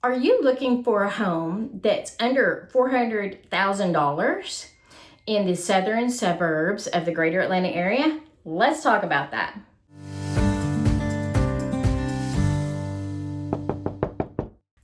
Are you looking for a home that's under $400,000 in the southern suburbs of the greater Atlanta area? Let's talk about that.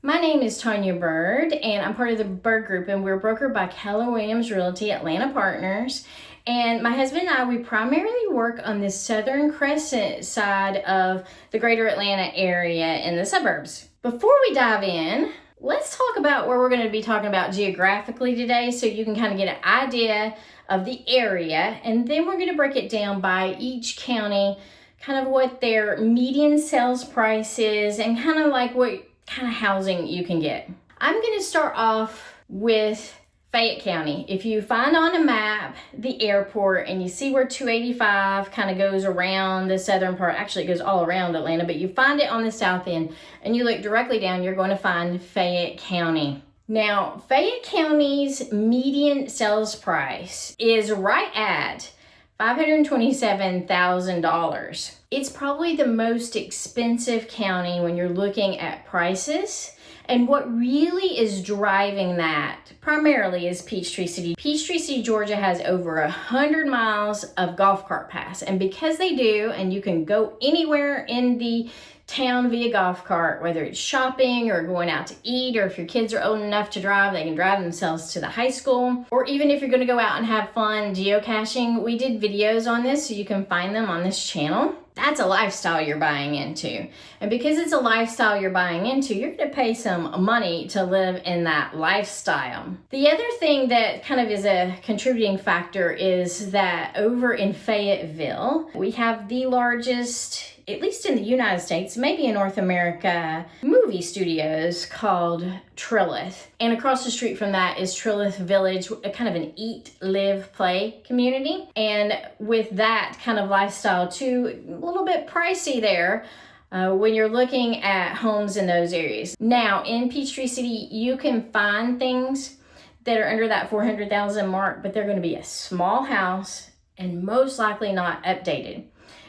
My name is Tonya Byrd, and I'm part of the Byrd Group, and we're brokered by Keller Williams Realty Atlanta Partners. And my husband and I, we primarily work on the southern crescent side of the greater Atlanta area in the suburbs. Before we dive in, let's talk about where we're going to be talking about geographically today so you can kind of get an idea of the area. And then we're going to break it down by each county, kind of what their median sales price is and kind of like what kind of housing you can get. I'm going to start off with Fayette County. If you find on a map the airport and you see where 285 kind of goes around the southern part, actually it goes all around Atlanta, but you find it on the south end and you look directly down, you're going to find Fayette County. Now, Fayette County's median sales price is right at $527,000. It's probably the most expensive county when you're looking at prices. And what really is driving that primarily is Peachtree City. Peachtree City, Georgia has over 100 miles of golf cart paths. And because they do, and you can go anywhere in the town via golf cart, whether it's shopping or going out to eat, or if your kids are old enough to drive, they can drive themselves to the high school, or even if you're going to go out and have fun geocaching. We did videos on this, so you can find them on this channel. That's a lifestyle you're buying into. And because it's a lifestyle you're buying into, you're going to pay some money to live in that lifestyle. The other thing that kind of is a contributing factor is that over in Fayetteville, we have the largest, at least in the United States, maybe in North America, movie studios called Trilith. And across the street from that is Trilith Village, a kind of an eat, live, play community. And with that kind of lifestyle too, a little bit pricey there when you're looking at homes in those areas. Now, in Peachtree City, you can find things that are under that 400,000 mark, but they're going to be a small house and most likely not updated.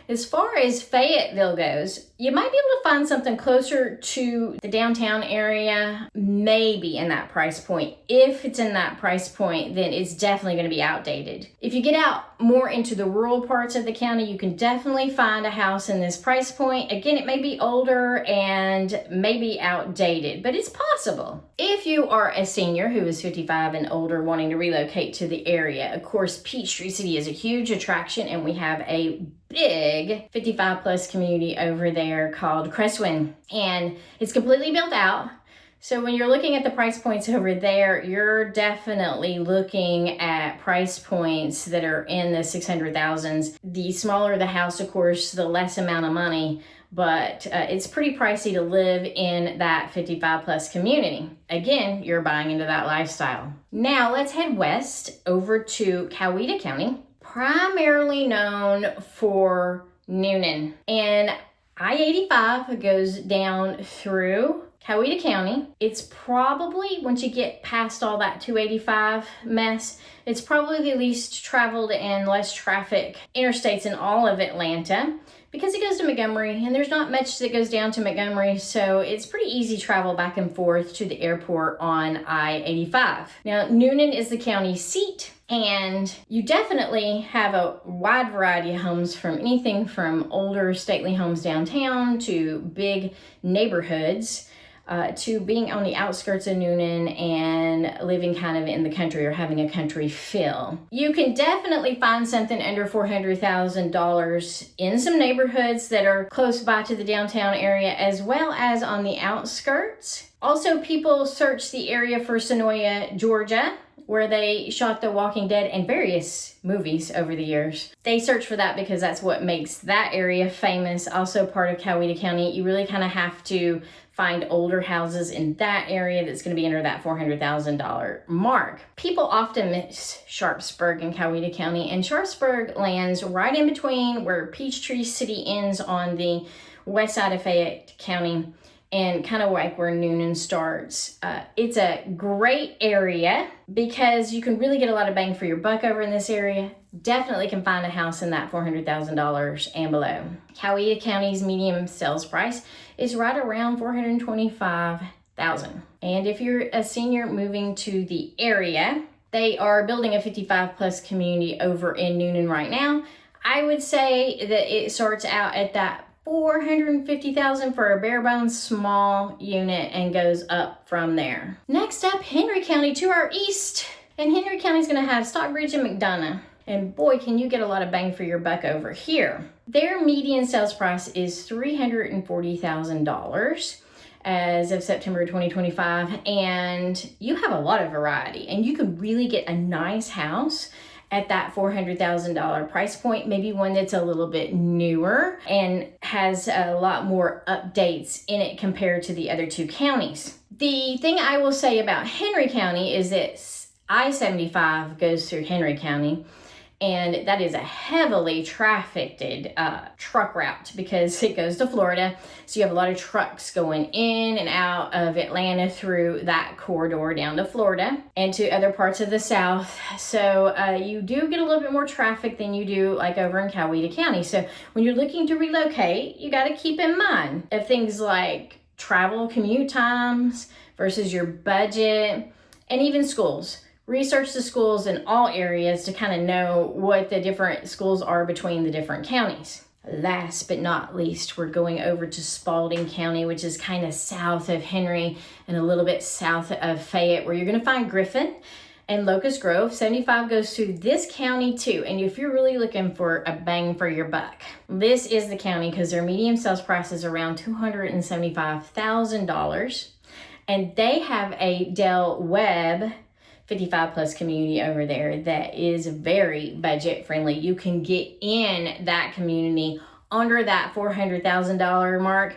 As far as Fayetteville goes, you might be able to find something closer to the downtown area, maybe in that price point. If it's in that price point, then it's definitely going to be outdated. If you get out more into the rural parts of the county, you can definitely find a house in this price point. Again, it may be older and maybe outdated, but it's possible. If you are a senior who is 55 and older wanting to relocate to the area, of course, Peachtree City is a huge attraction, and we have a big 55 plus community over there called Crestwin, and it's completely built out. So when you're looking at the price points over there, you're definitely looking at price points that are in the 600,000s. The smaller the house, of course, the less amount of money, but it's pretty pricey to live in that 55 plus community. Again, you're buying into that lifestyle. Now let's head west over to Coweta County, primarily known for Newnan. And I-85 goes down through Coweta County. It's probably, once you get past all that 285 mess, it's probably the least traveled and less traffic interstates in all of Atlanta, because it goes to Montgomery, and there's not much that goes down to Montgomery, so it's pretty easy travel back and forth to the airport on I-85. Now, Newnan is the county seat, and you definitely have a wide variety of homes, from anything from older stately homes downtown to big neighborhoods, to being on the outskirts of Newnan and living kind of in the country or having a country feel. You can definitely find something under $400,000 in some neighborhoods that are close by to the downtown area, as well as on the outskirts. Also, people search the area for Tonya, Georgia, where they shot The Walking Dead and various movies over the years. They search for that because that's what makes that area famous. Also part of Coweta County. You really kind of have to find older houses in that area that's going to be under that $400,000 mark. People often miss Sharpsburg in Coweta County, and Sharpsburg lands right in between where Peachtree City ends on the west side of Fayette County and kind of like where Newnan starts. It's a great area because you can really get a lot of bang for your buck over in this area. Definitely can find a house in that $400,000 and below. Coweta County's median sales price is right around $425,000. $1,000. And if you're a senior moving to the area, they are building a 55 plus community over in Newnan right now. I would say that it starts out at that $450,000 for a bare bones small unit and goes up from there. Next up, Henry County to our east. And Henry County is going to have Stockbridge and McDonough. And boy, can you get a lot of bang for your buck over here. Their median sales price is $340,000 as of September 2025. And you have a lot of variety. And you can really get a nice house at that $400,000 price point, maybe one that's a little bit newer and has a lot more updates in it compared to the other two counties. The thing I will say about Henry County is that I-75 goes through Henry County, and that is a heavily trafficked truck route because it goes to Florida. So you have a lot of trucks going in and out of Atlanta through that corridor down to Florida and to other parts of the South. So you do get a little bit more traffic than you do like over in Coweta County. So when you're looking to relocate, you got to keep in mind of things like travel commute times versus your budget and even schools. Research the schools in all areas to kind of know what the different schools are between the different counties. Last but not least, we're going over to Spalding County, which is kind of south of Henry and a little bit south of Fayette, where you're going to find Griffin and Locust Grove. 75 goes through this county too. And if you're really looking for a bang for your buck, this is the county because their median sales price is around $275,000. And they have a Del Webb 55 plus community over there that is very budget friendly. You can get in that community under that $400,000 mark.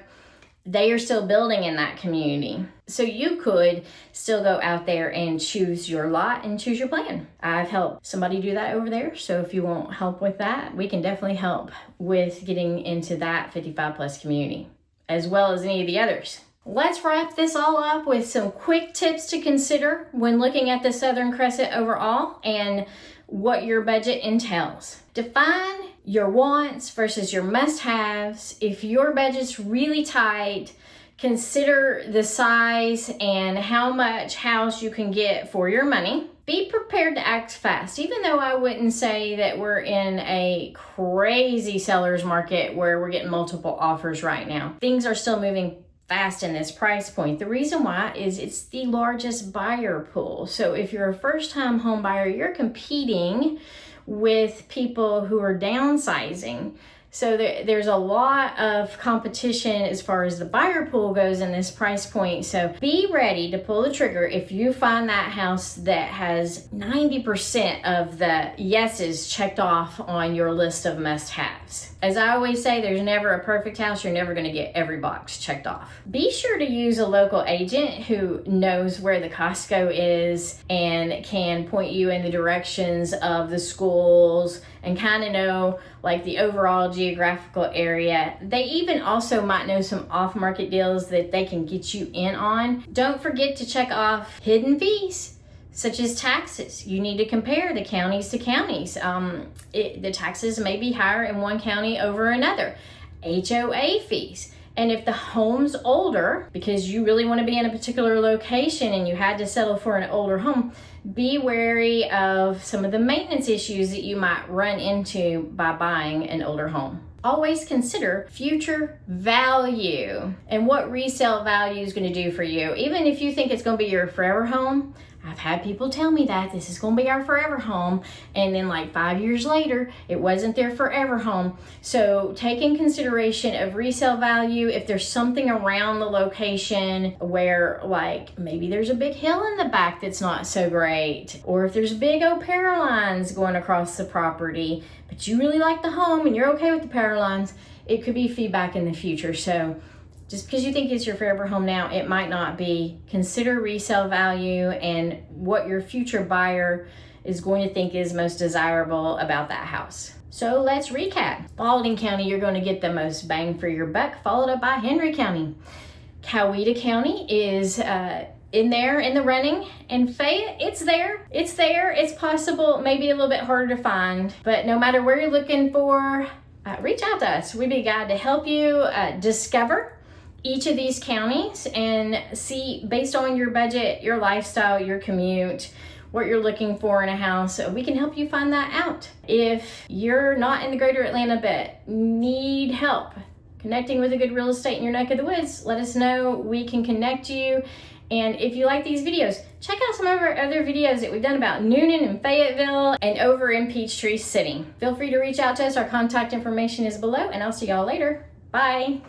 They are still building in that community. So you could still go out there and choose your lot and choose your plan. I've helped somebody do that over there. So if you want help with that, we can definitely help with getting into that 55 plus community as well as any of the others. Let's wrap this all up with some quick tips to consider when looking at the Southern Crescent overall and what your budget entails. Define your wants versus your must-haves. If your budget's really tight, consider the size and how much house you can get for your money. Be prepared to act fast, even though I wouldn't say that we're in a crazy seller's market where we're getting multiple offers right now. Things are still moving fast in this price point. The reason why is it's the largest buyer pool. So if you're a first-time home buyer, you're competing with people who are downsizing. So there's a lot of competition as far as the buyer pool goes in this price point. So be ready to pull the trigger if you find that house that has 90% of the yeses checked off on your list of must-haves. As I always say, there's never a perfect house. You're never going to get every box checked off. Be sure to use a local agent who knows where the Costco is and can point you in the directions of the schools and kind of know like the overall geographical area. They even also might know some off-market deals that they can get you in on. Don't forget to check off hidden fees, such as taxes. You need to compare the counties to counties. The taxes may be higher in one county over another. HOA fees. And if the home's older, because you really want to be in a particular location and you had to settle for an older home, be wary of some of the maintenance issues that you might run into by buying an older home. Always consider future value and what resale value is going to do for you. Even if you think it's going to be your forever home, I've had people tell me that this is going to be our forever home, and then like 5 years later, it wasn't their forever home. So take in consideration of resale value. If there's something around the location where like maybe there's a big hill in the back that's not so great, or if there's big old power lines going across the property, but you really like the home and you're okay with the power lines, it could be feedback in the future. So just because you think it's your forever home now, it might not be. Consider resale value and what your future buyer is going to think is most desirable about that house. So let's recap. Spalding County, you're going to get the most bang for your buck, followed up by Henry County. Coweta County is in there in the running, and Fayette, it's there, it's possible, maybe a little bit harder to find, but no matter where you're looking for, reach out to us. We'd be glad to help you discover each of these counties and see, based on your budget, your lifestyle, your commute, what you're looking for in a house. We can help you find that out. If you're not in the greater Atlanta but need help connecting with a good real estate in your neck of the woods, let us know. We can connect you. And if you like these videos, check out some of our other videos that we've done about Newnan and Fayetteville and over in Peachtree City. Feel free to reach out to us. Our contact information is below, and I'll see y'all later. Bye.